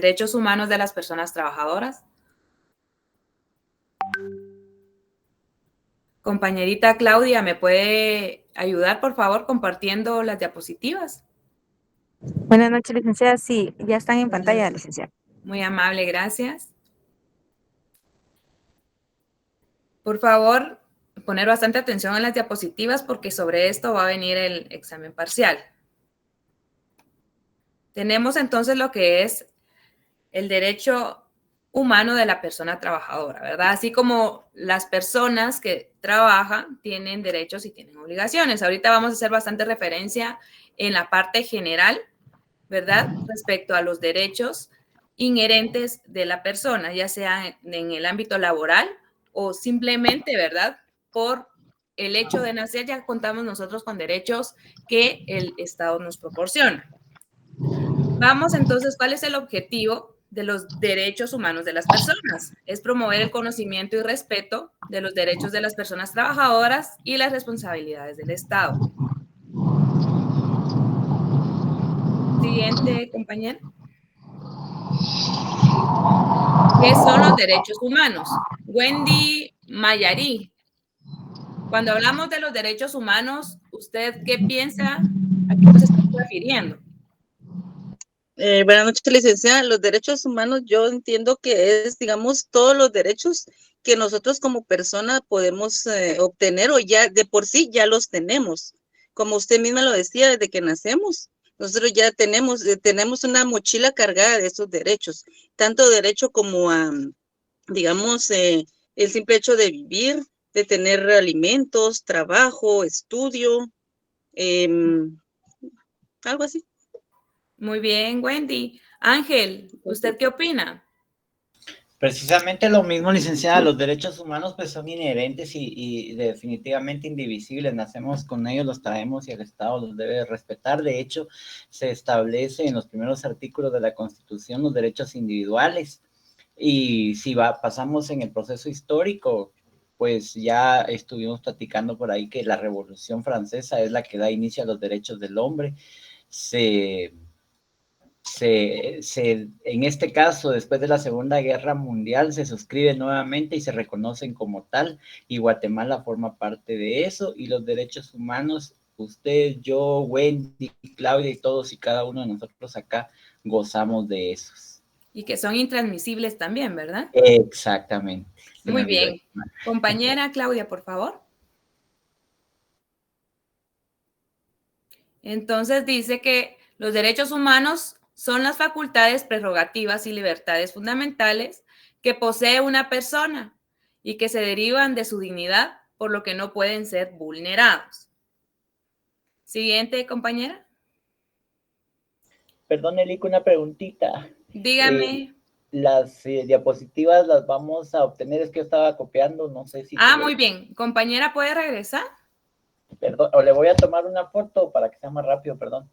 derechos humanos de las personas trabajadoras. Compañerita Claudia, ¿me puede ayudar, por favor, compartiendo las diapositivas? Buenas noches, licenciada. Sí, ya están en pantalla, licenciada. Muy amable, gracias. Por favor, poner bastante atención en las diapositivas porque sobre esto va a venir el examen parcial. Tenemos entonces lo que es el derecho humano de la persona trabajadora, ¿verdad? Así como las personas que trabajan tienen derechos y tienen obligaciones. Ahorita vamos a hacer bastante referencia en la parte general, ¿verdad? Respecto a los derechos inherentes de la persona, ya sea en el ámbito laboral o simplemente, ¿verdad? Por el hecho de nacer ya contamos nosotros con derechos que el Estado nos proporciona. Vamos entonces, ¿cuál es el objetivo de los derechos humanos de las personas? Es promover el conocimiento y respeto de los derechos de las personas trabajadoras y las responsabilidades del Estado. Siguiente, compañero. ¿Qué son los derechos humanos? Wendy Mayarí. Cuando hablamos de los derechos humanos, ¿usted qué piensa? ¿A qué nos estamos refiriendo? Buenas noches, licenciada. Los derechos humanos, yo entiendo que es, digamos, todos los derechos que nosotros como persona podemos obtener o ya de por sí ya los tenemos. Como usted misma lo decía, desde que nacemos, nosotros ya tenemos una mochila cargada de esos derechos, tanto derecho como a, digamos, el simple hecho de vivir, de tener alimentos, trabajo, estudio, algo así. Muy bien, Wendy. Ángel, ¿usted qué opina? Precisamente lo mismo, licenciada, los derechos humanos pues son inherentes y definitivamente indivisibles, nacemos con ellos, los traemos y el Estado los debe respetar. De hecho, se establece en los primeros artículos de la Constitución los derechos individuales y si pasamos en el proceso histórico, pues ya estuvimos platicando por ahí que la Revolución Francesa es la que da inicio a los derechos del hombre. En este caso, después de la Segunda Guerra Mundial, se suscribe nuevamente y se reconocen como tal, y Guatemala forma parte de eso, y los derechos humanos, usted, yo, Wendy, Claudia y todos y cada uno de nosotros acá gozamos de esos. Y que son intransmisibles también, ¿verdad? Exactamente. Muy bien. Compañera Claudia, por favor. Entonces dice que los derechos humanos son las facultades, prerrogativas y libertades fundamentales que posee una persona y que se derivan de su dignidad, por lo que no pueden ser vulnerados. Siguiente, compañera. Perdón, Elico, una preguntita. Dígame. Las diapositivas las vamos a obtener, es que yo estaba copiando, no sé si... Muy bien. Compañera, ¿puede regresar? Perdón, o le voy a tomar una foto para que sea más rápido, perdón.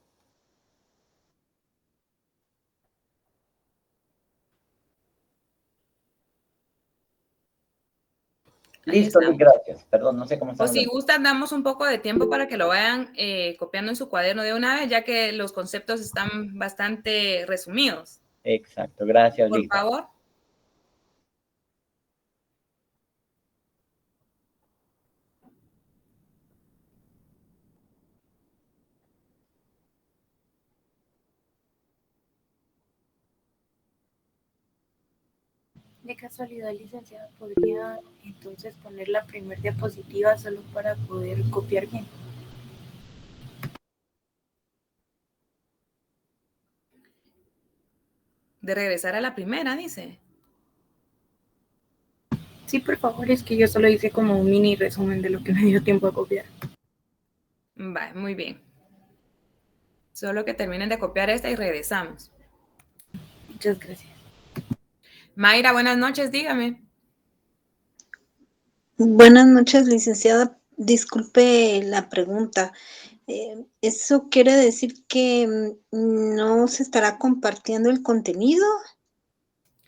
Listo, gracias. Perdón, no sé cómo está. O si gustan, damos un poco de tiempo para que lo vayan copiando en su cuaderno de una vez, ya que los conceptos están bastante resumidos. Exacto, gracias, Por Lisa. favor. De casualidad, licenciada, ¿podría entonces poner la primera diapositiva solo para poder copiar bien? De regresar a la primera, dice. Sí, por favor, es que yo solo hice como un mini resumen de lo que me dio tiempo a copiar. Vale, muy bien. Solo que terminen de copiar esta y regresamos. Muchas gracias. Mayra, buenas noches, dígame. Buenas noches, licenciada. Disculpe la pregunta. ¿Eso quiere decir que no se estará compartiendo el contenido?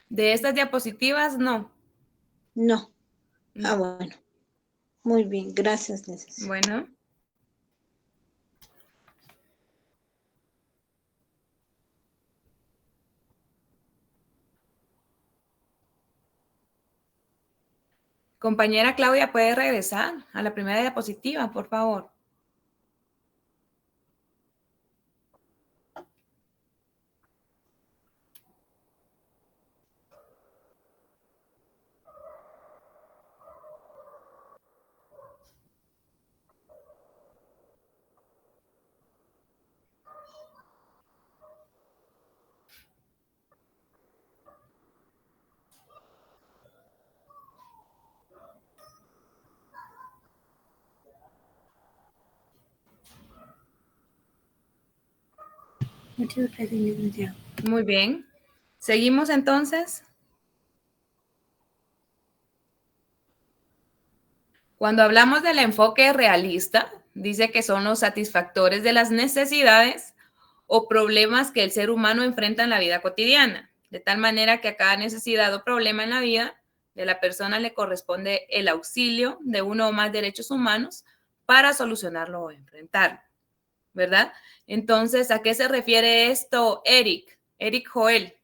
De estas diapositivas, no. No. Bueno. Muy bien, gracias, licenciada. Bueno. Compañera Claudia, ¿puede regresar a la primera diapositiva, por favor? Muchas gracias, licenciada. Muy bien. ¿Seguimos entonces? Cuando hablamos del enfoque realista, dice que son los satisfactores de las necesidades o problemas que el ser humano enfrenta en la vida cotidiana, de tal manera que a cada necesidad o problema en la vida de la persona le corresponde el auxilio de uno o más derechos humanos para solucionarlo o enfrentarlo, ¿verdad? Entonces, ¿a qué se refiere esto, Eric? Eric Joel.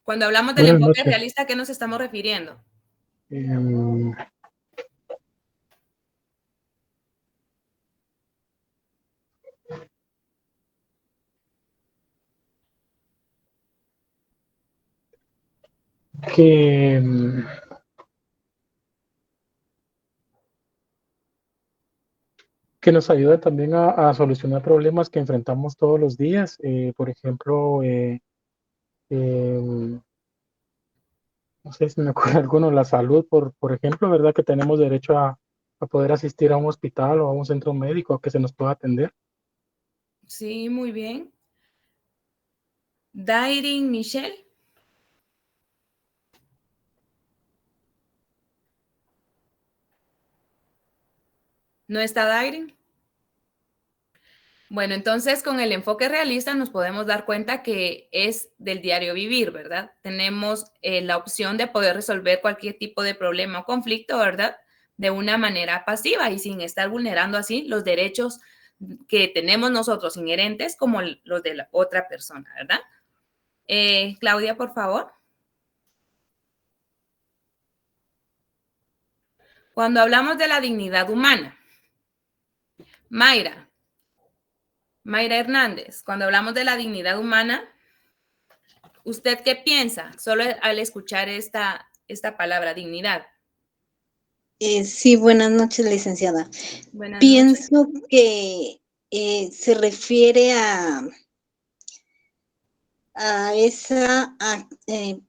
Cuando hablamos del Buenas enfoque noches. realista, ¿a qué nos estamos refiriendo? Em, que, em, que nos ayuda también a solucionar problemas que enfrentamos todos los días. Por ejemplo, em, no sé si me ocurre alguno, la salud, por ejemplo, ¿verdad? Que tenemos derecho a poder asistir a un hospital o a un centro médico a que se nos pueda atender. Sí, muy bien. Dairin Michelle. ¿No está Dairin? Bueno, entonces con el enfoque realista nos podemos dar cuenta que es del diario vivir, ¿verdad? Tenemos la opción de poder resolver cualquier tipo de problema o conflicto, ¿verdad? De una manera pasiva y sin estar vulnerando así los derechos que tenemos nosotros inherentes como los de la otra persona, ¿verdad? Claudia, por favor. Cuando hablamos de la dignidad humana, Mayra Hernández, cuando hablamos de la dignidad humana, ¿usted qué piensa solo al escuchar esta palabra, dignidad? Sí, buenas noches, licenciada. Buenas noches. Pienso que se refiere a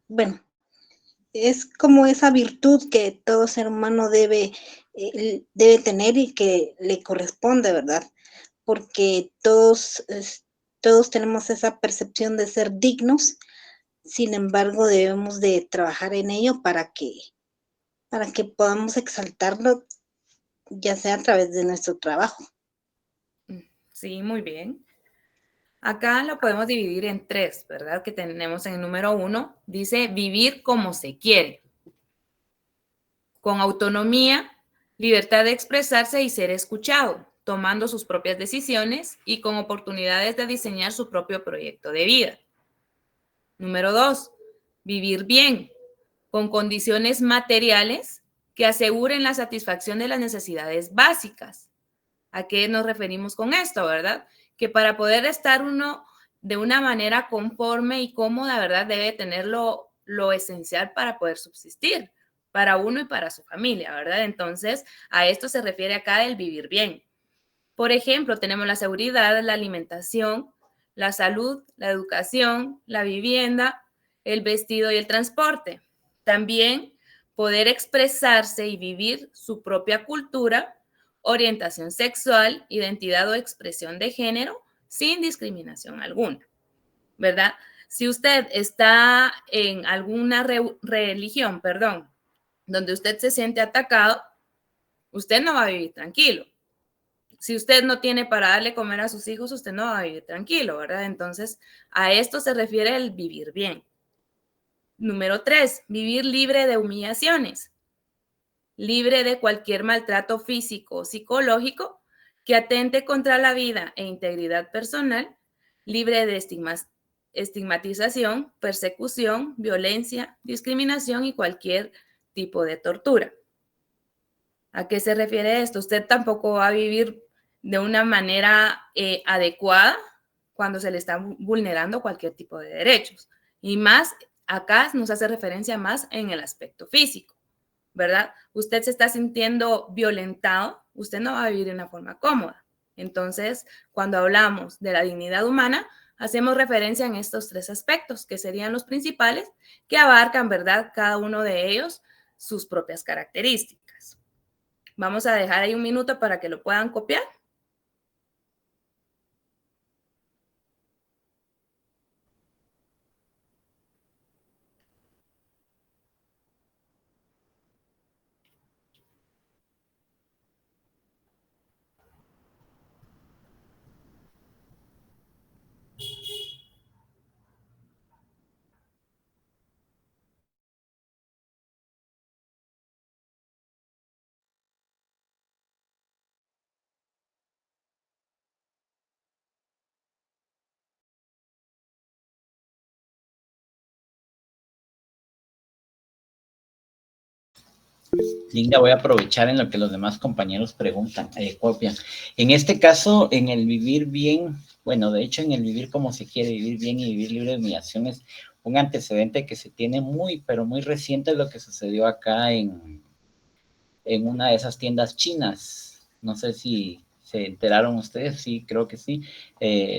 bueno, es como esa virtud que todo ser humano debe tener y que le corresponde, ¿verdad? Porque todos tenemos esa percepción de ser dignos, sin embargo, debemos de trabajar en ello para que podamos exaltarlo, ya sea a través de nuestro trabajo. Sí, muy bien. Acá lo podemos dividir en 3, ¿verdad? Que tenemos en el número 1, dice vivir como se quiere, con autonomía, libertad de expresarse y ser escuchado, tomando sus propias decisiones y con oportunidades de diseñar su propio proyecto de vida. Número 2, vivir bien, con condiciones materiales que aseguren la satisfacción de las necesidades básicas. ¿A qué nos referimos con esto, verdad? Que para poder estar uno de una manera conforme y cómoda, ¿verdad? Debe tener lo esencial para poder subsistir, para uno y para su familia, ¿verdad? Entonces, a esto se refiere acá el vivir bien. Por ejemplo, tenemos la seguridad, la alimentación, la salud, la educación, la vivienda, el vestido y el transporte. También poder expresarse y vivir su propia cultura, orientación sexual, identidad o expresión de género sin discriminación alguna, ¿verdad? Si usted está en alguna religión, donde usted se siente atacado, usted no va a vivir tranquilo. Si usted no tiene para darle comer a sus hijos, usted no va a vivir tranquilo, ¿verdad? Entonces, a esto se refiere el vivir bien. Número 3, vivir libre de humillaciones, libre de cualquier maltrato físico o psicológico que atente contra la vida e integridad personal, libre de estigmatización, persecución, violencia, discriminación y cualquier tipo de tortura. ¿A qué se refiere esto? Usted tampoco va a vivir de una manera adecuada cuando se le está vulnerando cualquier tipo de derechos. Y más, acá nos hace referencia más en el aspecto físico, ¿verdad? Usted se está sintiendo violentado, usted no va a vivir de una forma cómoda. Entonces, cuando hablamos de la dignidad humana, hacemos referencia en estos 3 aspectos, que serían los principales, que abarcan, ¿verdad?, cada uno de ellos sus propias características. Vamos a dejar ahí un minuto para que lo puedan copiar. Linda, voy a aprovechar en lo que los demás compañeros preguntan, copian. En este caso, en el vivir bien, bueno, de hecho, en el vivir como se quiere, vivir bien y vivir libre de humillaciones, un antecedente que se tiene muy, pero muy reciente es lo que sucedió acá en una de esas tiendas chinas. No sé si se enteraron ustedes, sí, creo que sí,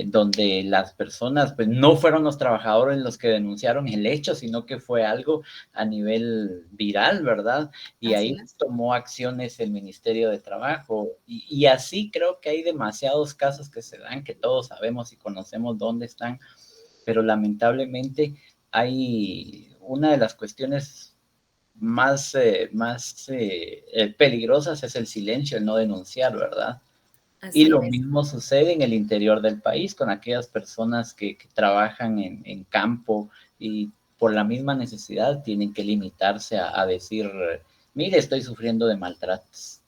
donde las personas, pues no fueron los trabajadores los que denunciaron el hecho, sino que fue algo a nivel viral, ¿verdad? Y ahí tomó acciones el Ministerio de Trabajo, y así creo que hay demasiados casos que se dan, que todos sabemos y conocemos dónde están, pero lamentablemente hay una de las cuestiones más peligrosas es el silencio, el no denunciar, ¿verdad? Así y lo es. mismo sucede en el interior del país con aquellas personas que trabajan en campo y por la misma necesidad tienen que limitarse a decir, mire, estoy sufriendo de maltratos.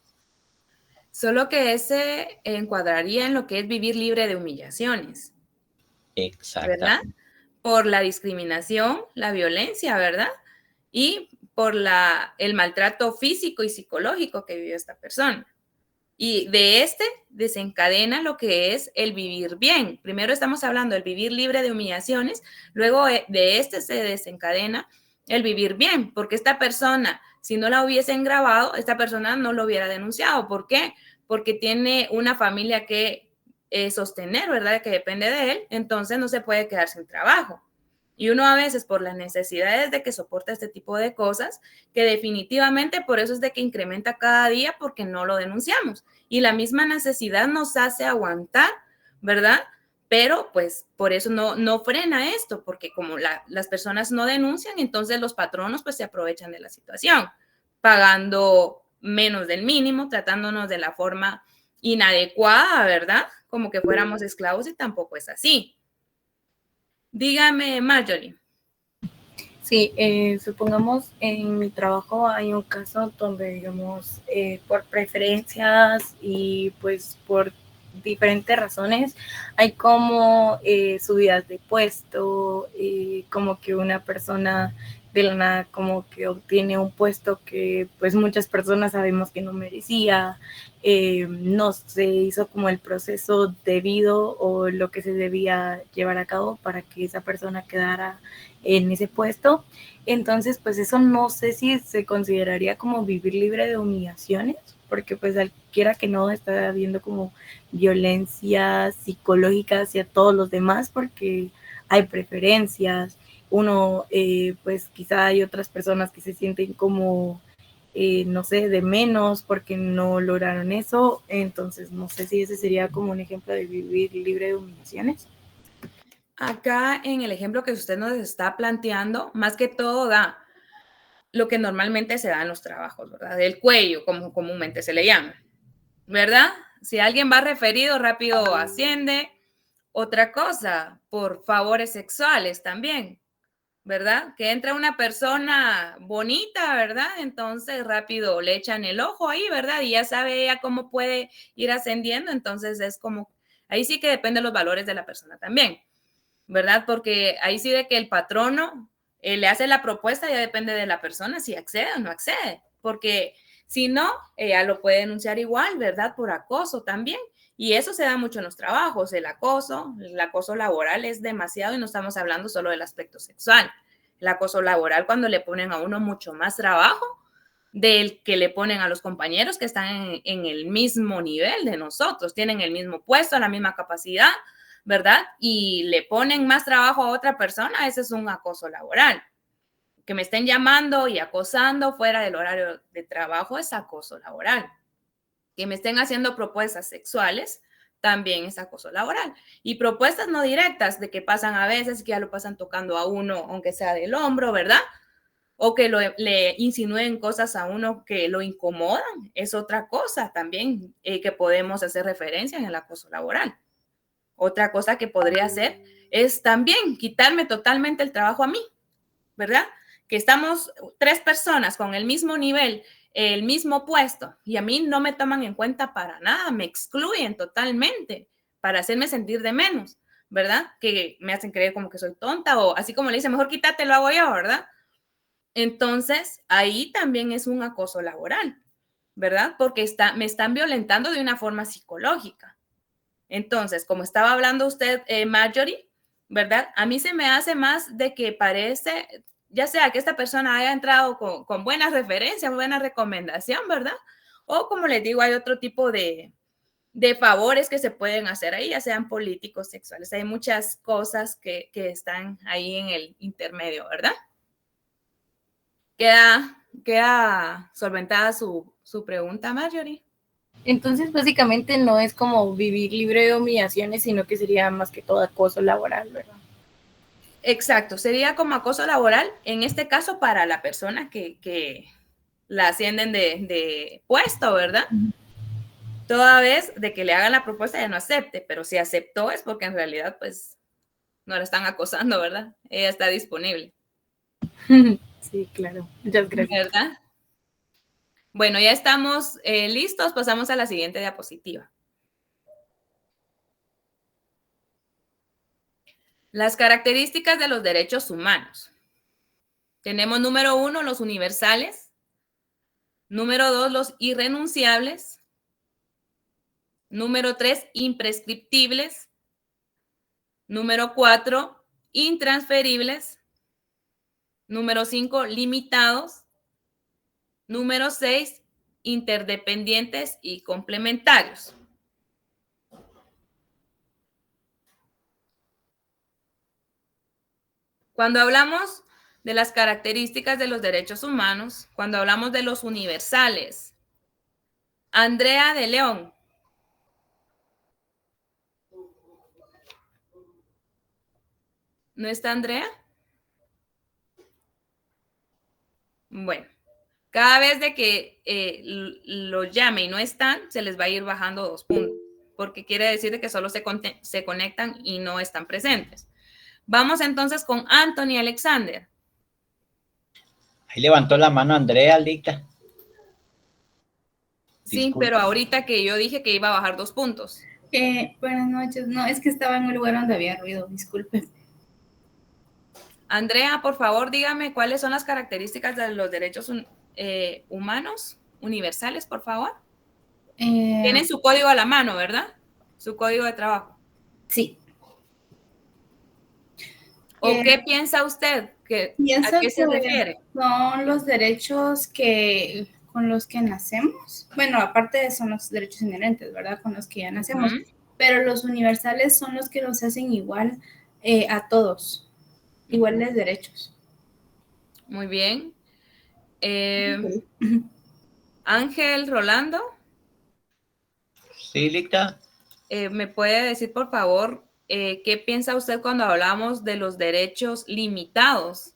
Solo que ese encuadraría en lo que es vivir libre de humillaciones. Exactamente. ¿Verdad? Por la discriminación, la violencia, ¿verdad? Y por el maltrato físico y psicológico que vivió esta persona. Y de este desencadena lo que es el vivir bien. Primero estamos hablando del vivir libre de humillaciones, luego de este se desencadena el vivir bien, porque esta persona, si no la hubiesen grabado, esta persona no lo hubiera denunciado. ¿Por qué? Porque tiene una familia que sostener, ¿verdad? Que depende de él, entonces no se puede quedar sin trabajo. Y uno a veces por las necesidades de que soporta este tipo de cosas, que definitivamente por eso es de que incrementa cada día porque no lo denunciamos. Y la misma necesidad nos hace aguantar, ¿verdad? Pero pues por eso no frena esto, porque como las personas no denuncian, entonces los patronos pues se aprovechan de la situación, pagando menos del mínimo, tratándonos de la forma inadecuada, ¿verdad? Como que fuéramos esclavos y tampoco es así. Dígame, Marjorie. Sí, supongamos en mi trabajo hay un caso donde, digamos, por preferencias y pues por diferentes razones, hay como subidas de puesto, como que una persona de la nada como que obtiene un puesto que pues muchas personas sabemos que no merecía, no se hizo como el proceso debido o lo que se debía llevar a cabo para que esa persona quedara en ese puesto. Entonces, pues eso no sé si se consideraría como vivir libre de humillaciones, porque pues cualquiera que no está habiendo como violencia psicológica hacia todos los demás, porque hay preferencias, uno, pues quizá hay otras personas que se sienten como, no sé, de menos porque no lograron eso, entonces no sé si ese sería como un ejemplo de vivir libre de humillaciones. Acá en el ejemplo que usted nos está planteando, más que todo da lo que normalmente se da en los trabajos, ¿verdad? Del cuello, como comúnmente se le llama, ¿verdad? Si alguien va referido, rápido asciende. Otra cosa, por favores sexuales también, ¿verdad? Que entra una persona bonita, ¿verdad? Entonces rápido le echan el ojo ahí, ¿verdad? Y ya sabe ella cómo puede ir ascendiendo, entonces es como, ahí sí que depende de los valores de la persona también, ¿verdad? Porque ahí sí de que el patrono le hace la propuesta, ya depende de la persona si accede o no accede, porque si no, ella lo puede denunciar igual, ¿verdad? Por acoso también. Y eso se da mucho en los trabajos, el acoso laboral es demasiado y no estamos hablando solo del aspecto sexual. El acoso laboral cuando le ponen a uno mucho más trabajo del que le ponen a los compañeros que están en el mismo nivel de nosotros, tienen el mismo puesto, la misma capacidad, ¿verdad? Y le ponen más trabajo a otra persona, ese es un acoso laboral. Que me estén llamando y acosando fuera del horario de trabajo es acoso laboral. Que me estén haciendo propuestas sexuales también es acoso laboral. Y propuestas no directas de que pasan a veces, que ya lo pasan tocando a uno, aunque sea del hombro, ¿verdad? O que le insinúen cosas a uno que lo incomodan, es otra cosa también que podemos hacer referencia en el acoso laboral. Otra cosa que podría hacer es también quitarme totalmente el trabajo a mí, ¿verdad? Que estamos 3 personas con el mismo nivel, el mismo puesto, y a mí no me toman en cuenta para nada, me excluyen totalmente para hacerme sentir de menos, ¿verdad? Que me hacen creer como que soy tonta o así como le dicen, mejor quítate, lo hago yo, ¿verdad? Entonces, ahí también es un acoso laboral, ¿verdad? Porque me están violentando de una forma psicológica. Entonces, como estaba hablando usted, Marjorie, ¿verdad? A mí se me hace más de que parece, ya sea que esta persona haya entrado con buenas referencias, buena recomendación, ¿verdad? O como les digo, hay otro tipo de favores que se pueden hacer ahí, ya sean políticos, sexuales. Hay muchas cosas que están ahí en el intermedio, ¿verdad? ¿Queda solventada su pregunta, Marjorie? Entonces, básicamente no es como vivir libre de humillaciones, sino que sería más que todo acoso laboral, ¿verdad? Exacto, sería como acoso laboral, en este caso para la persona que la ascienden de puesto, ¿verdad? Toda vez de que le hagan la propuesta ya no acepte, pero si aceptó es porque en realidad pues no la están acosando, ¿verdad? Ella está disponible. Sí, claro. Muchas gracias. ¿Verdad? Bueno, ya estamos listos, pasamos a la siguiente diapositiva. Las características de los derechos humanos. Tenemos número 1, los universales. Número 2, los irrenunciables. Número 3, imprescriptibles. Número 4, intransferibles. Número 5, limitados. Número 6, interdependientes y complementarios. Cuando hablamos de las características de los derechos humanos, cuando hablamos de los universales, Andrea de León. ¿No está Andrea? Bueno, cada vez de que los llame y no están, se les va a ir bajando 2 puntos, porque quiere decir que solo se conectan y no están presentes. Vamos entonces con Anthony Alexander. Ahí levantó la mano Andrea, Lita. Sí, Disculpe. pero ahorita que yo dije que iba a bajar 2 puntos. Buenas noches. No, es que estaba en un lugar donde había ruido, disculpe. Andrea, por favor, dígame cuáles son las características de los derechos humanos universales, por favor. Tienen su código a la mano, ¿verdad? Su código de trabajo. Sí. ¿O qué piensa usted? ¿A qué se refiere? Son los derechos con los que nacemos. Bueno, aparte son los derechos inherentes, ¿verdad? Con los que ya nacemos. Pero los universales son los que nos hacen igual a todos. Iguales derechos. Muy bien. Ángel Rolando. Sí, Lita. ¿Me puede decir, por favor, qué piensa usted cuando hablamos de los derechos limitados?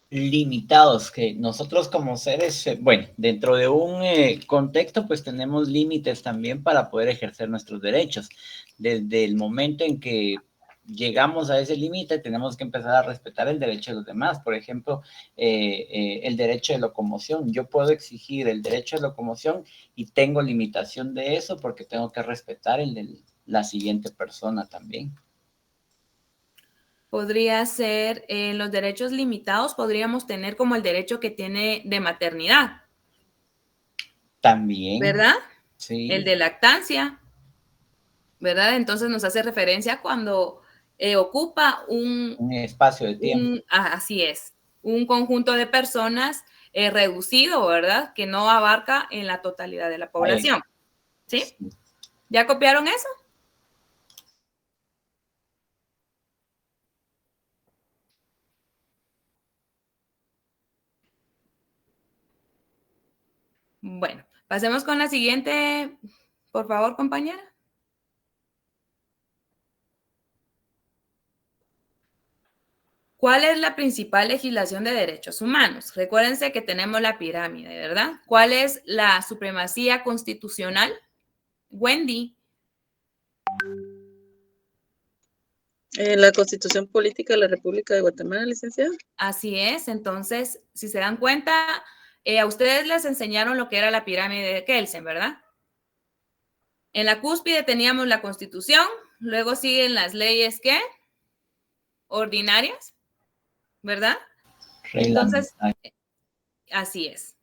Limitados, que nosotros como seres, bueno, dentro de un contexto, pues tenemos límites también para poder ejercer nuestros derechos. Desde el momento en que llegamos a ese límite, tenemos que empezar a respetar el derecho de los demás. Por ejemplo, el derecho de locomoción. Yo puedo exigir el derecho de locomoción y tengo limitación de eso porque tengo que respetar el de la siguiente persona también. podría ser en los derechos limitados, podríamos tener como el derecho que tiene de maternidad. También. ¿Verdad? Sí. El de lactancia, ¿verdad? Entonces nos hace referencia cuando ocupa un espacio de tiempo. Así es, un conjunto de personas reducido, ¿verdad? Que no abarca en la totalidad de la población. ¿Sí? ¿Ya copiaron eso? Bueno, pasemos con la siguiente, por favor, compañera. ¿Cuál es la principal legislación de derechos humanos? Recuérdense que tenemos la pirámide, ¿verdad? ¿Cuál es la supremacía constitucional? Wendy. La Constitución Política de la República de Guatemala, licenciada. Así es. Entonces, si se dan cuenta, a ustedes les enseñaron lo que era la pirámide de Kelsen, ¿verdad? En la cúspide teníamos la Constitución, luego siguen las leyes, ¿qué? Ordinarias, ¿verdad? Entonces, así es.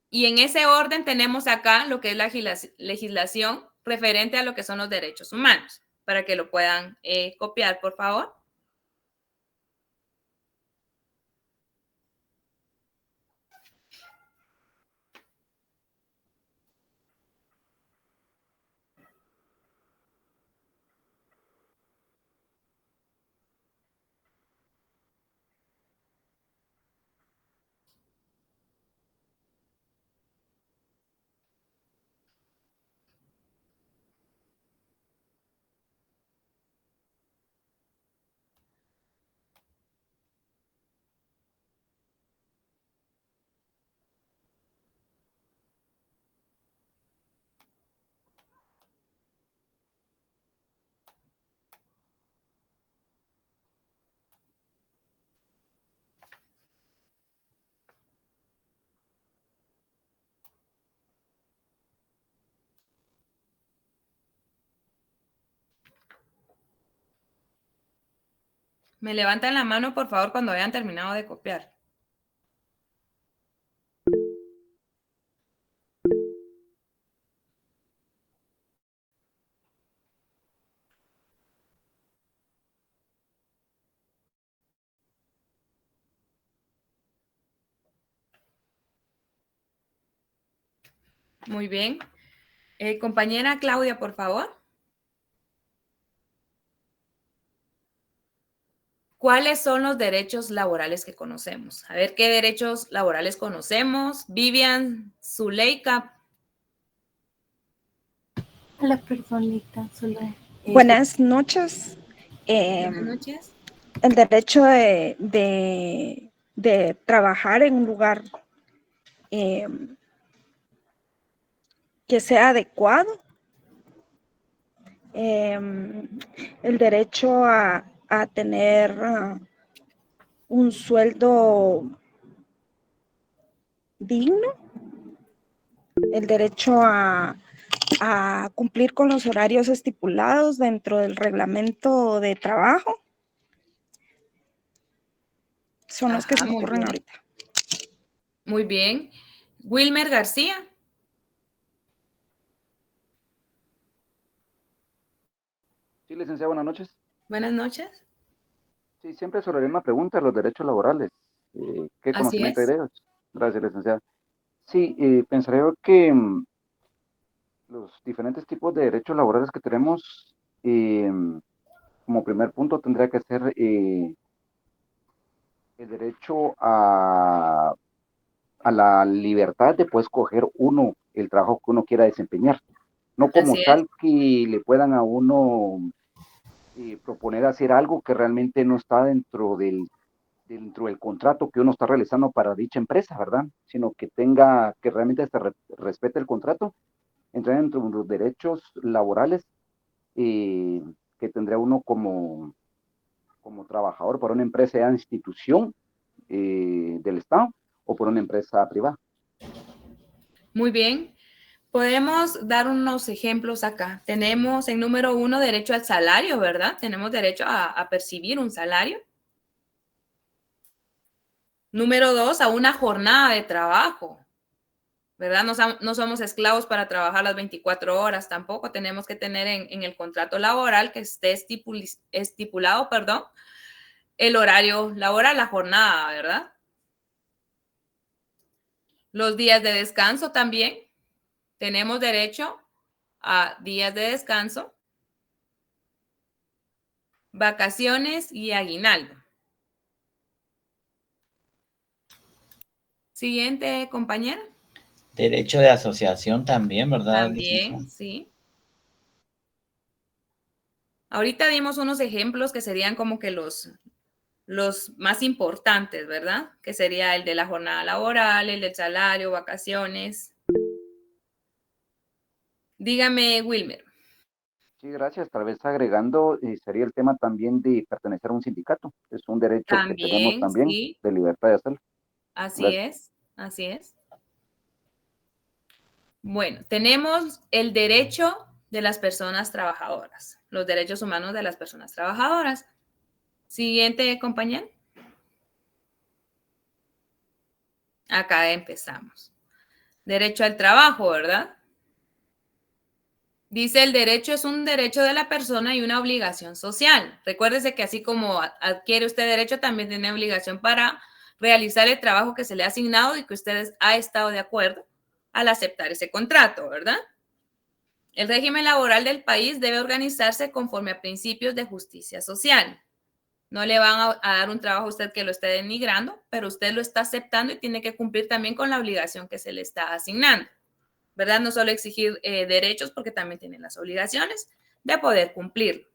Y en ese orden tenemos acá lo que es la legislación referente a lo que son los derechos humanos, para que lo puedan copiar, por favor. Me levantan la mano, por favor, cuando hayan terminado de copiar. Muy bien. Compañera Claudia, por favor. ¿Cuáles son los derechos laborales que conocemos? A ver, ¿qué derechos laborales conocemos? Vivian, Zuleika. La personita solo. Buenas noches. Buenas noches. El derecho de trabajar en un lugar que sea adecuado. El derecho a tener un sueldo digno. El derecho a cumplir con los horarios estipulados dentro del reglamento de trabajo. Son los que se me ocurren ahorita. Muy bien. Wilmer García. Sí, licenciada, buenas noches. Buenas noches. Sí, siempre sobre la misma pregunta, los derechos laborales. ¿Qué conocimiento hay de ellos? Gracias, licenciada. Sí, pensaría yo que los diferentes tipos de derechos laborales que tenemos, como primer punto tendría que ser el derecho a la libertad de poder escoger uno el trabajo que uno quiera desempeñar. No como tal que le puedan a uno proponer hacer algo que realmente no está dentro del contrato que uno está realizando para dicha empresa, ¿verdad? Sino que realmente se respete el contrato, entrar dentro de los derechos laborales que tendría uno como trabajador por una empresa o institución del Estado o por una empresa privada. Muy bien. Podemos dar unos ejemplos acá. Tenemos en número 1 derecho al salario, ¿verdad? Tenemos derecho a percibir un salario. Número 2, a una jornada de trabajo, ¿verdad? No somos esclavos para trabajar las 24 horas, tampoco tenemos que tener en el contrato laboral que esté estipulado, el horario laboral, la jornada, ¿verdad? Los días de descanso también. Tenemos derecho a días de descanso, vacaciones y aguinaldo. Siguiente, compañera. Derecho de asociación también, ¿verdad, licenciada? También, sí. Ahorita dimos unos ejemplos que serían como que los más importantes, ¿verdad? Que sería el de la jornada laboral, el del salario, vacaciones. Dígame, Wilmer. Sí, gracias. Tal vez agregando, sería el tema también de pertenecer a un sindicato. Es un derecho que tenemos También, también sí. de libertad de hacerlo. Así Gracias. es, así es. Bueno, tenemos el derecho de las personas trabajadoras, los derechos humanos de las personas trabajadoras. Siguiente, compañero. Acá empezamos. Derecho al trabajo, ¿verdad? Dice el derecho es un derecho de la persona y una obligación social. Recuérdese que así como adquiere usted derecho, también tiene obligación para realizar el trabajo que se le ha asignado y que usted ha estado de acuerdo al aceptar ese contrato, ¿verdad? El régimen laboral del país debe organizarse conforme a principios de justicia social. No le van a dar un trabajo a usted que lo esté denigrando, pero usted lo está aceptando y tiene que cumplir también con la obligación que se le está asignando, ¿verdad? No solo exigir derechos, porque también tiene las obligaciones de poder cumplir.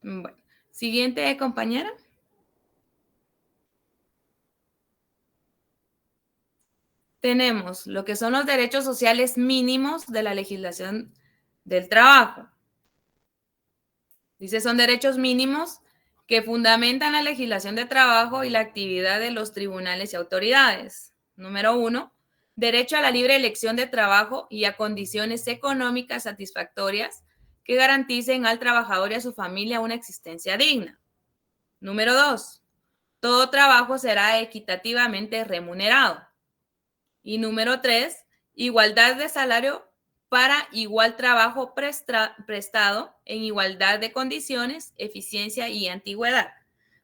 Bueno, siguiente, compañera. Tenemos lo que son los derechos sociales mínimos de la legislación del trabajo. Dice, son derechos mínimos que fundamentan la legislación de trabajo y la actividad de los tribunales y autoridades. Número 1, derecho a la libre elección de trabajo y a condiciones económicas satisfactorias que garanticen al trabajador y a su familia una existencia digna. Número 2, todo trabajo será equitativamente remunerado. Y número 3, igualdad de salario para igual trabajo prestado en igualdad de condiciones, eficiencia y antigüedad,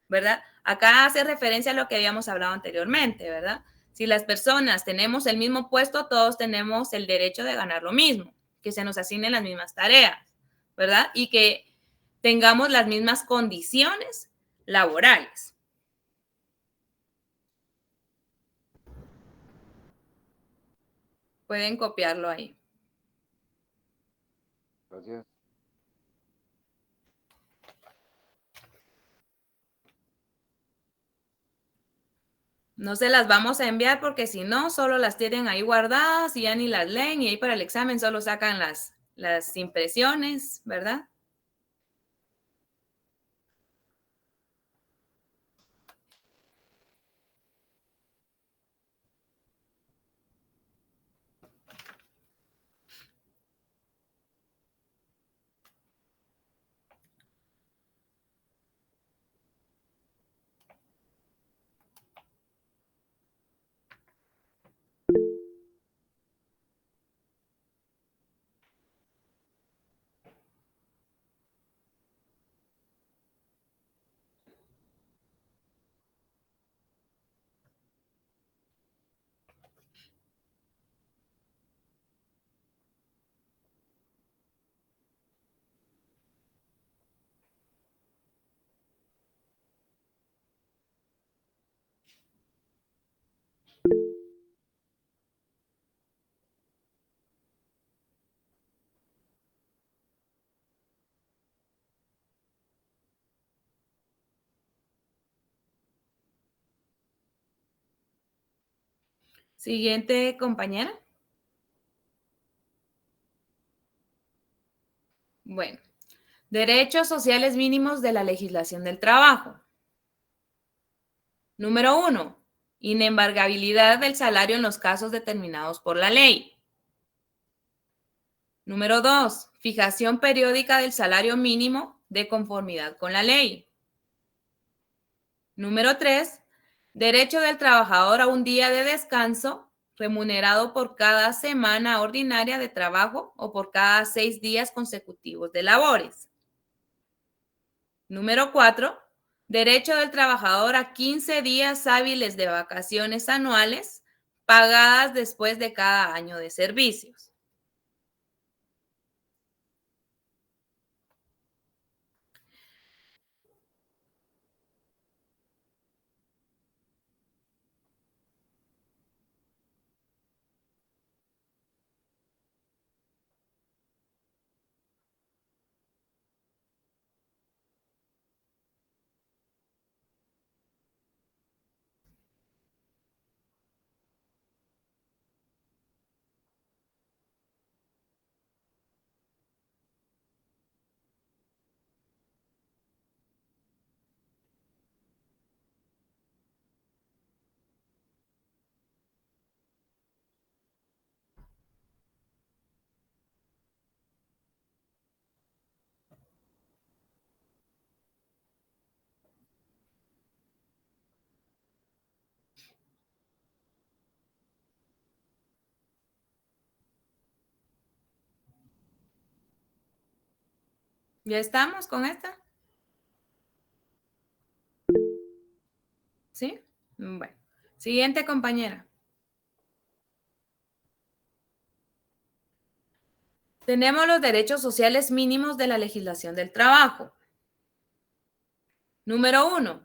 ¿verdad? Acá hace referencia a lo que habíamos hablado anteriormente, ¿verdad? Si las personas tenemos el mismo puesto, todos tenemos el derecho de ganar lo mismo, que se nos asignen las mismas tareas, ¿verdad? Y que tengamos las mismas condiciones laborales. Pueden copiarlo ahí. Gracias. No se las vamos a enviar porque si no, solo las tienen ahí guardadas y ya ni las leen y ahí para el examen solo sacan las impresiones, ¿verdad? Siguiente compañera. Bueno, derechos sociales mínimos de la legislación del trabajo. Número 1, inembargabilidad del salario en los casos determinados por la ley. Número 2, fijación periódica del salario mínimo de conformidad con la ley. Número 3, derecho del trabajador a un día de descanso remunerado por cada semana ordinaria de trabajo o por cada 6 días consecutivos de labores. Número 4, derecho del trabajador a 15 días hábiles de vacaciones anuales pagadas después de cada año de servicios. ¿Ya estamos con esta? ¿Sí? Bueno. Siguiente compañera. Tenemos los derechos sociales mínimos de la legislación del trabajo. Número 1,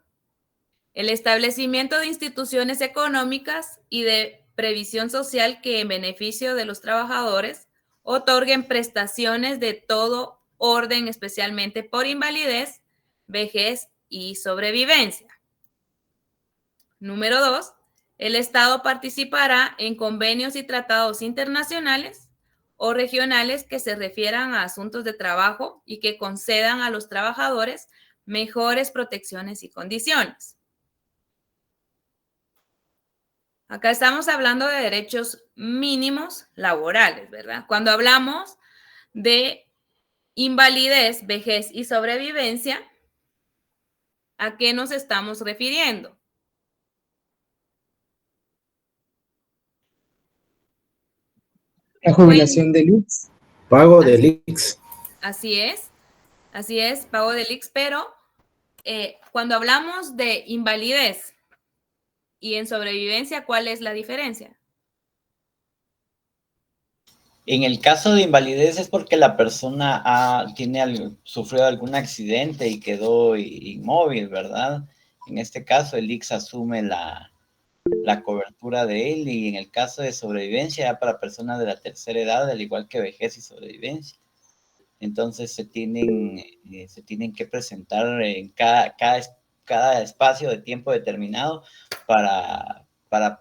el establecimiento de instituciones económicas y de previsión social que en beneficio de los trabajadores otorguen prestaciones de todo orden, especialmente por invalidez, vejez y sobrevivencia. Número 2, el Estado participará en convenios y tratados internacionales o regionales que se refieran a asuntos de trabajo y que concedan a los trabajadores mejores protecciones y condiciones. Acá estamos hablando de derechos mínimos laborales, ¿verdad? Cuando hablamos de invalidez, vejez y sobrevivencia, ¿a qué nos estamos refiriendo? La jubilación del IX, pago del IX. Así es, pago del IX, pero cuando hablamos de invalidez y en sobrevivencia, ¿cuál es la diferencia? En el caso de invalidez es porque la persona sufrió algún accidente y quedó inmóvil, ¿verdad? En este caso, el IX asume la cobertura de él, y en el caso de sobrevivencia, ya para personas de la tercera edad, al igual que vejez y sobrevivencia. Entonces se tienen que presentar en cada espacio de tiempo determinado para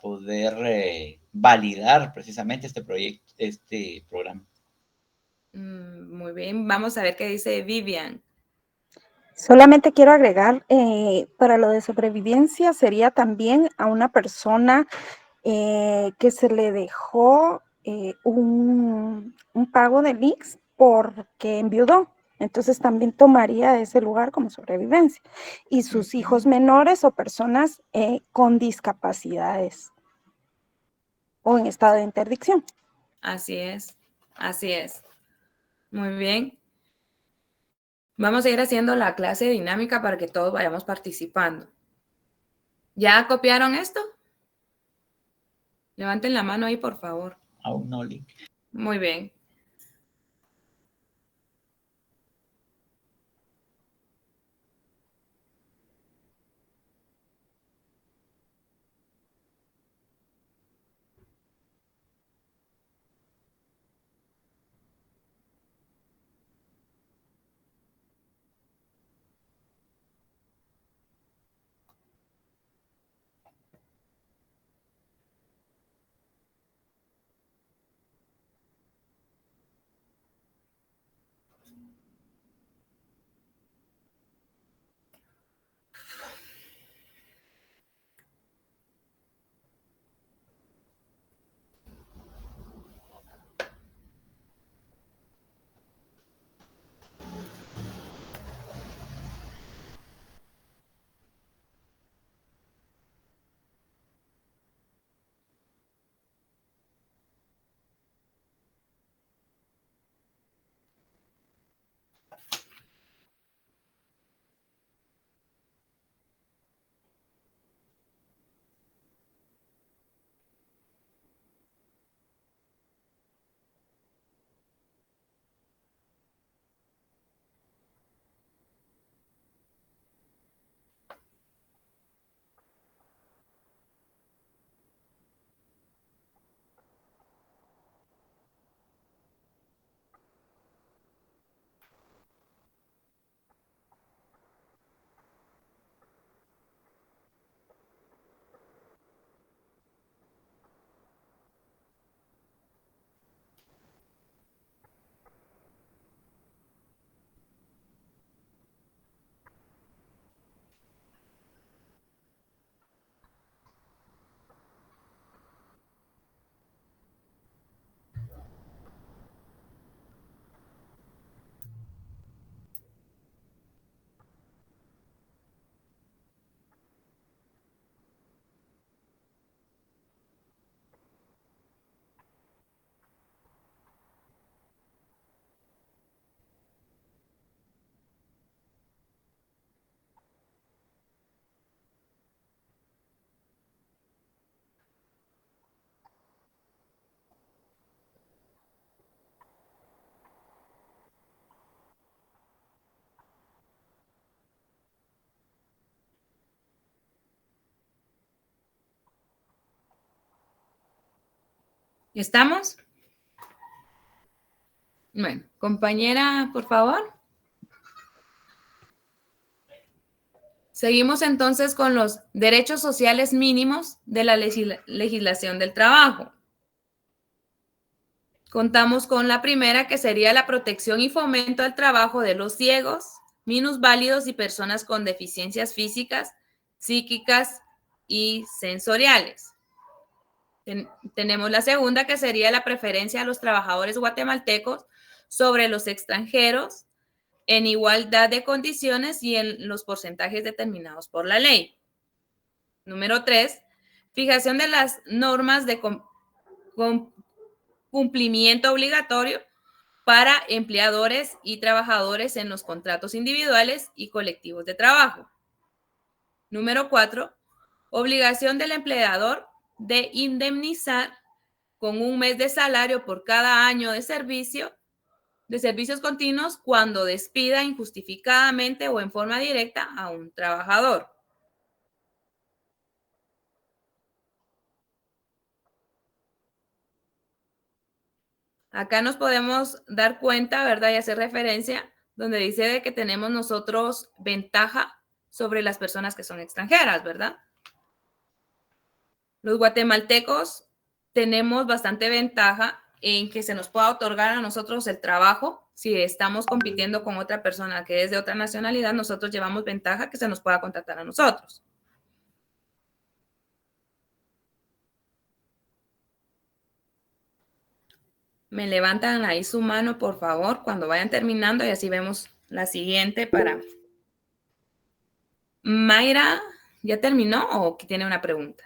poder validar precisamente este proyecto, este programa. Muy bien, vamos a ver qué dice Vivian. Solamente quiero agregar, para lo de sobrevivencia sería también a una persona que se le dejó un pago del IX porque enviudó. Entonces también tomaría ese lugar como sobrevivencia. Y sus hijos menores o personas con discapacidades o en estado de interdicción. Así es. Muy bien. Vamos a ir haciendo la clase dinámica para que todos vayamos participando. ¿Ya copiaron esto? Levanten la mano ahí, por favor. Aún no, Link. Muy bien. ¿Estamos? Bueno, compañera, por favor. Seguimos entonces con los derechos sociales mínimos de la legislación del trabajo. Contamos con la primera, que sería la protección y fomento al trabajo de los ciegos, minusválidos y personas con deficiencias físicas, psíquicas y sensoriales. Tenemos la segunda, que sería la preferencia a los trabajadores guatemaltecos sobre los extranjeros en igualdad de condiciones y en los porcentajes determinados por la ley. Número 3, fijación de las normas de cumplimiento obligatorio para empleadores y trabajadores en los contratos individuales y colectivos de trabajo. Número 4, obligación del empleador de indemnizar con un mes de salario por cada año de servicios continuos cuando despida injustificadamente o en forma directa a un trabajador. Acá nos podemos dar cuenta, ¿verdad? Y hacer referencia donde dice de que tenemos nosotros ventaja sobre las personas que son extranjeras, ¿verdad? Los guatemaltecos tenemos bastante ventaja en que se nos pueda otorgar a nosotros el trabajo. Si estamos compitiendo con otra persona que es de otra nacionalidad, nosotros llevamos ventaja que se nos pueda contratar a nosotros. Me levantan ahí su mano, por favor, cuando vayan terminando y así vemos la siguiente para... Mayra, ¿ya terminó o tiene una pregunta?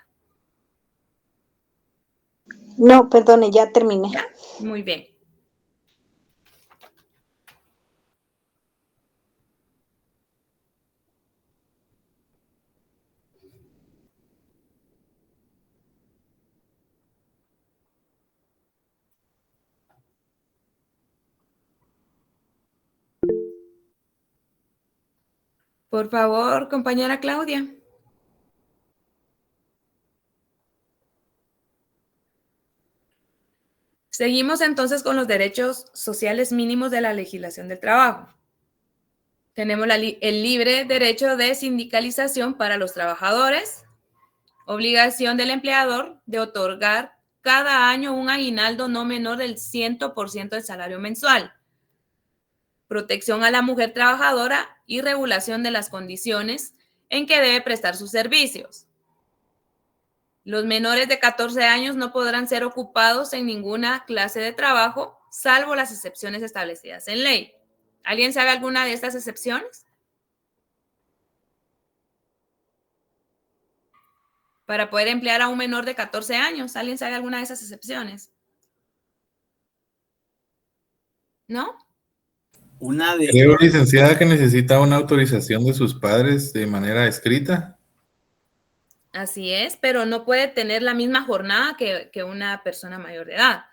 No, perdone, ya terminé. ¿Ya? Muy bien. Por favor, compañera Claudia. Seguimos entonces con los derechos sociales mínimos de la legislación del trabajo. Tenemos el libre derecho de sindicalización para los trabajadores, obligación del empleador de otorgar cada año un aguinaldo no menor del 100% del salario mensual, protección a la mujer trabajadora y regulación de las condiciones en que debe prestar sus servicios. Los menores de 14 años no podrán ser ocupados en ninguna clase de trabajo, salvo las excepciones establecidas en ley. ¿Alguien sabe alguna de estas excepciones? Para poder emplear a un menor de 14 años, ¿alguien sabe alguna de esas excepciones? ¿No? Creo, licenciada, que necesita una autorización de sus padres de manera escrita. Así es, pero no puede tener la misma jornada que una persona mayor de edad.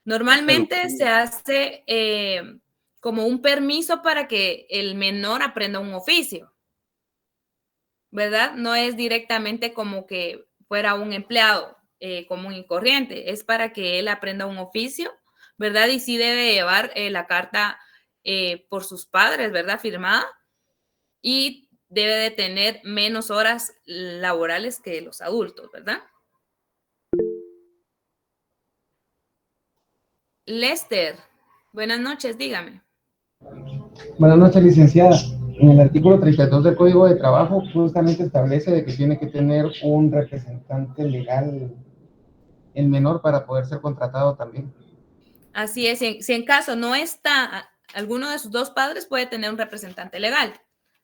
Normalmente se hace como un permiso para que el menor aprenda un oficio, ¿verdad? No es directamente como que fuera un empleado común y corriente, es para que él aprenda un oficio, ¿verdad? Y sí debe llevar la carta por sus padres, ¿verdad? Firmada, y debe de tener menos horas laborales que los adultos, ¿verdad? Lester, buenas noches, dígame. Buenas noches, licenciada. En el artículo 32 del Código de Trabajo justamente establece de que tiene que tener un representante legal el menor para poder ser contratado también. Así es, si en caso no está alguno de sus dos padres, puede tener un representante legal,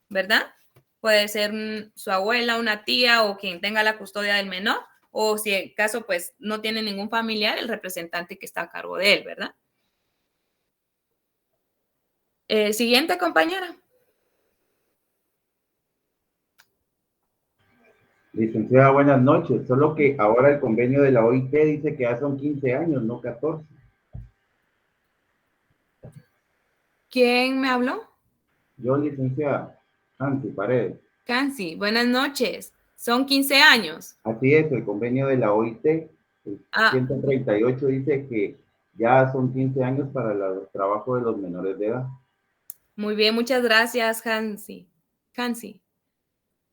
¿verdad? Puede ser su abuela, una tía o quien tenga la custodia del menor, o si en caso pues no tiene ningún familiar, el representante que está a cargo de él, ¿verdad? Siguiente, compañera. Licenciada, buenas noches. Solo que ahora el convenio de la OIT dice que ya son 15 años, no 14. ¿Quién me habló? Yo, licenciada, Hansi Paredes. Cansi, buenas noches. Son 15 años. Así es, el convenio de la OIT El 138 dice que ya son 15 años para el trabajo de los menores de edad. Muy bien, muchas gracias, Hansi.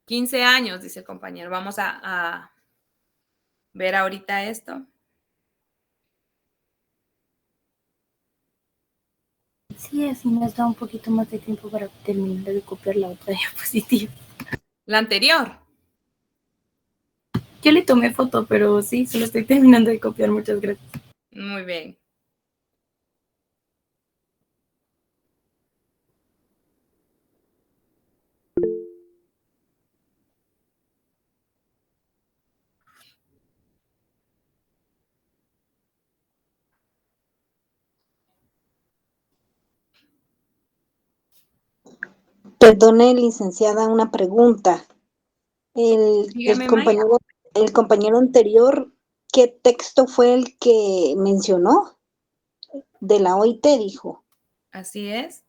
15 años, dice el compañero. Vamos a ver ahorita esto. Sí, así nos da un poquito más de tiempo para terminar de copiar la otra diapositiva. La anterior. Yo le tomé foto, pero sí, solo estoy terminando de copiar. Muchas gracias. Muy bien. Perdone, licenciada, una pregunta. Dígame, Maya. El compañero anterior, ¿qué texto fue el que mencionó? De la OIT, dijo. Así es.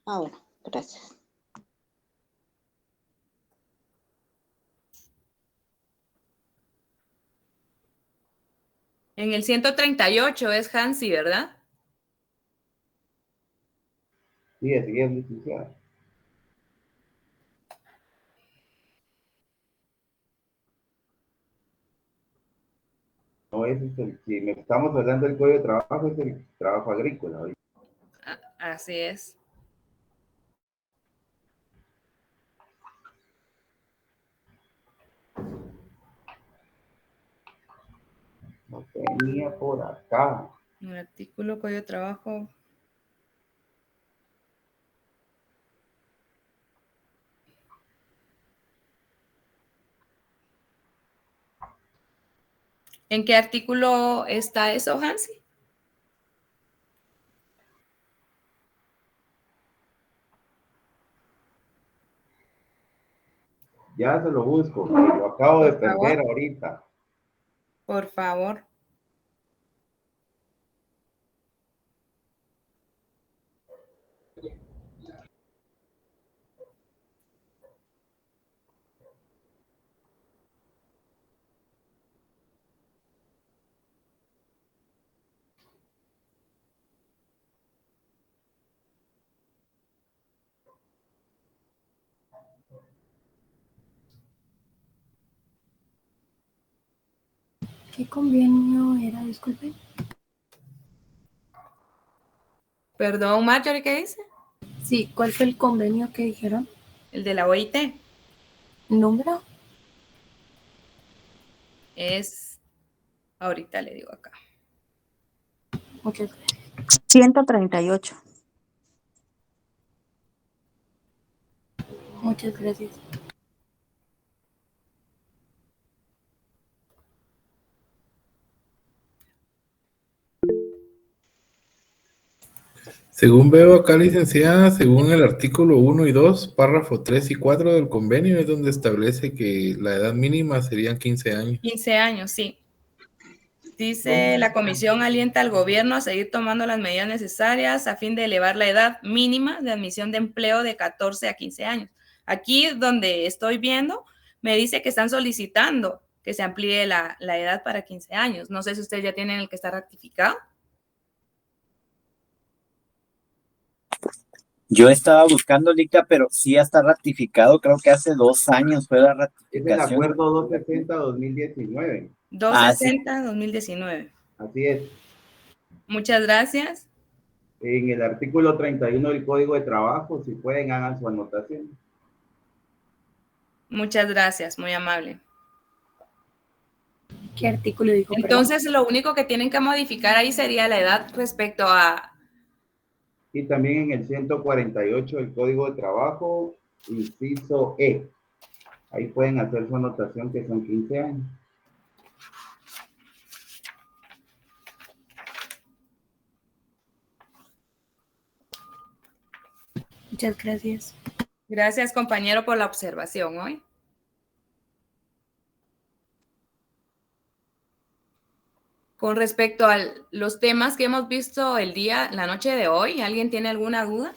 Ah, bueno, gracias. En el 138 es Hansi, ¿verdad? Sí, así es, licenciada. No es si me estamos hablando del código de trabajo, es el trabajo agrícola. ¿Oí? Así es. No tenía por acá. El artículo código de trabajo. ¿En qué artículo está eso, Hansi? Ya se lo busco, lo acabo de perder ahorita. Por favor. ¿Qué convenio era? Disculpe. Perdón, Marjorie, ¿qué dice? Sí, ¿cuál fue el convenio que dijeron? El de la OIT. ¿Número? Es, ahorita le digo acá. Muchas gracias. 138. Muchas gracias. Según veo acá, licenciada, según el artículo 1 y 2, párrafo 3 y 4 del convenio, es donde establece que la edad mínima serían 15 años. 15 años, sí. Dice, la comisión alienta al gobierno a seguir tomando las medidas necesarias a fin de elevar la edad mínima de admisión de empleo de 14 a 15 años. Aquí donde estoy viendo, me dice que están solicitando que se amplíe la edad para 15 años. No sé si ustedes ya tienen el que está ratificado. Yo estaba buscando, Lica, pero sí ya está ratificado. Creo que hace 2 años fue la Es el ratificación. acuerdo 260-2019. 260-2019. Así es. Muchas gracias. En el artículo 31 del Código de Trabajo, si pueden, hagan su anotación. Muchas gracias, muy amable. ¿Qué artículo dijo? Entonces, lo único que tienen que modificar ahí sería la edad respecto a... Y también en el 148 del Código de Trabajo, inciso E. Ahí pueden hacer su anotación que son 15 años. Muchas gracias. Gracias, compañero, por la observación hoy. Con respecto a los temas que hemos visto la noche de hoy, ¿alguien tiene alguna duda?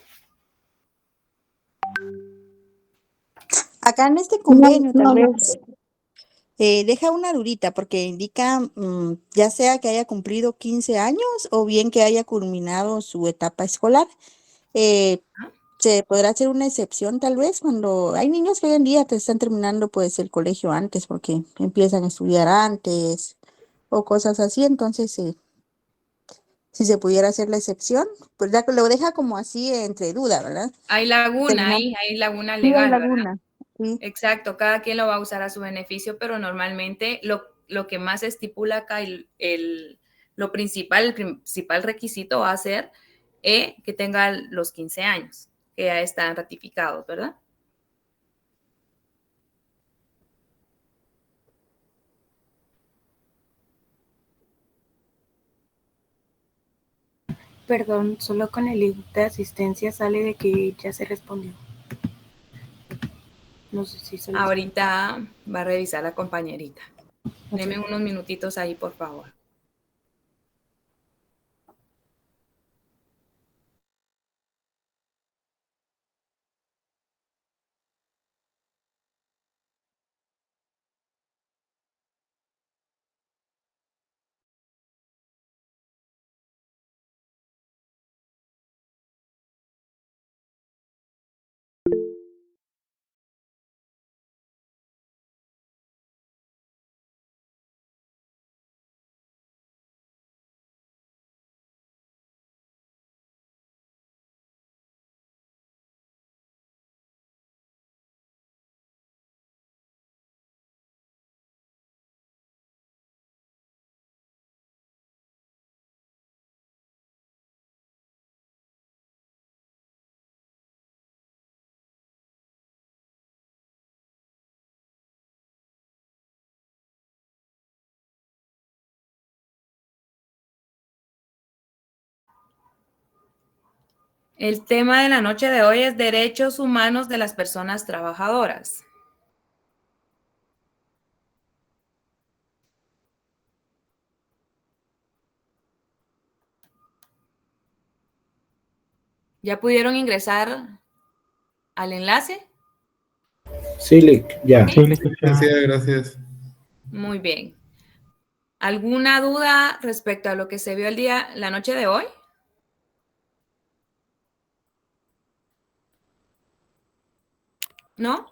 Acá en este convenio, tal vez, deja una durita porque indica ya sea que haya cumplido 15 años o bien que haya culminado su etapa escolar. Se podrá hacer una excepción tal vez cuando hay niños que hoy en día te están terminando pues el colegio antes porque empiezan a estudiar antes o cosas así, entonces si se pudiera hacer la excepción, pues ya que lo deja como así entre duda, ¿verdad? Hay laguna Terminar. ahí, hay laguna Sí, hay legal, ¿verdad? laguna. Sí. Exacto, cada quien lo va a usar a su beneficio, pero normalmente lo que más estipula acá, lo principal, el principal requisito va a ser que tenga los 15 años, que ya están ratificados, ¿verdad? Perdón, solo con el link de asistencia sale de que ya se respondió. No sé si se Ahorita va a revisar la compañerita. Deme unos minutitos ahí, por favor. El tema de la noche de hoy es derechos humanos de las personas trabajadoras. ¿Ya pudieron ingresar al enlace? Sí, ya. Sí, licenciada, gracias. Muy bien. ¿Alguna duda respecto a lo que se vio la noche de hoy? ¿No?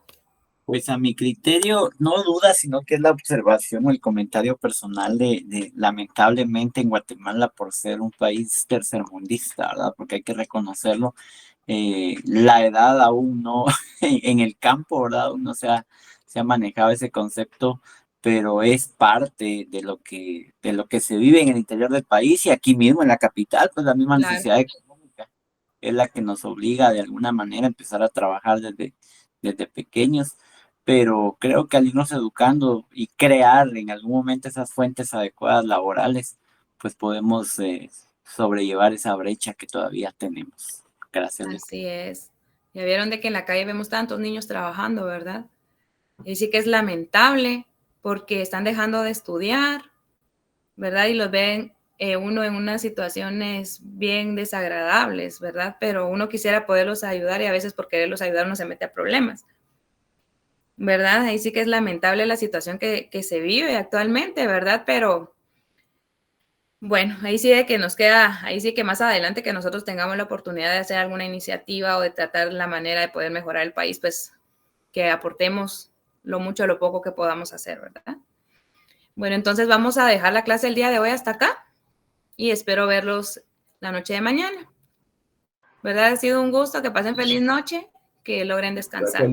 Pues a mi criterio, no duda, sino que es la observación o el comentario personal de lamentablemente en Guatemala, por ser un país tercermundista, ¿verdad? Porque hay que reconocerlo, la edad aún no, en el campo, ¿verdad? Aún no se ha manejado ese concepto, pero es parte de lo que se vive en el interior del país y aquí mismo en la capital, pues la misma Claro. necesidad económica es la que nos obliga de alguna manera a empezar a trabajar desde pequeños, pero creo que al irnos educando y crear en algún momento esas fuentes adecuadas laborales, pues podemos sobrellevar esa brecha que todavía tenemos. Gracias. Así es. Ya vieron de que en la calle vemos tantos niños trabajando, ¿verdad? Y sí que es lamentable porque están dejando de estudiar, ¿verdad? Y los ven uno en unas situaciones bien desagradables, ¿verdad? Pero uno quisiera poderlos ayudar y a veces por quererlos ayudar uno se mete a problemas, ¿verdad? Ahí sí que es lamentable la situación que se vive actualmente, ¿verdad? Pero bueno, ahí sí de que nos queda, ahí sí que más adelante que nosotros tengamos la oportunidad de hacer alguna iniciativa o de tratar la manera de poder mejorar el país, pues que aportemos lo mucho o lo poco que podamos hacer, ¿verdad? Bueno, entonces vamos a dejar la clase el día de hoy hasta acá y espero verlos la noche de mañana. ¿Verdad? Ha sido un gusto, que pasen feliz noche, que logren descansar.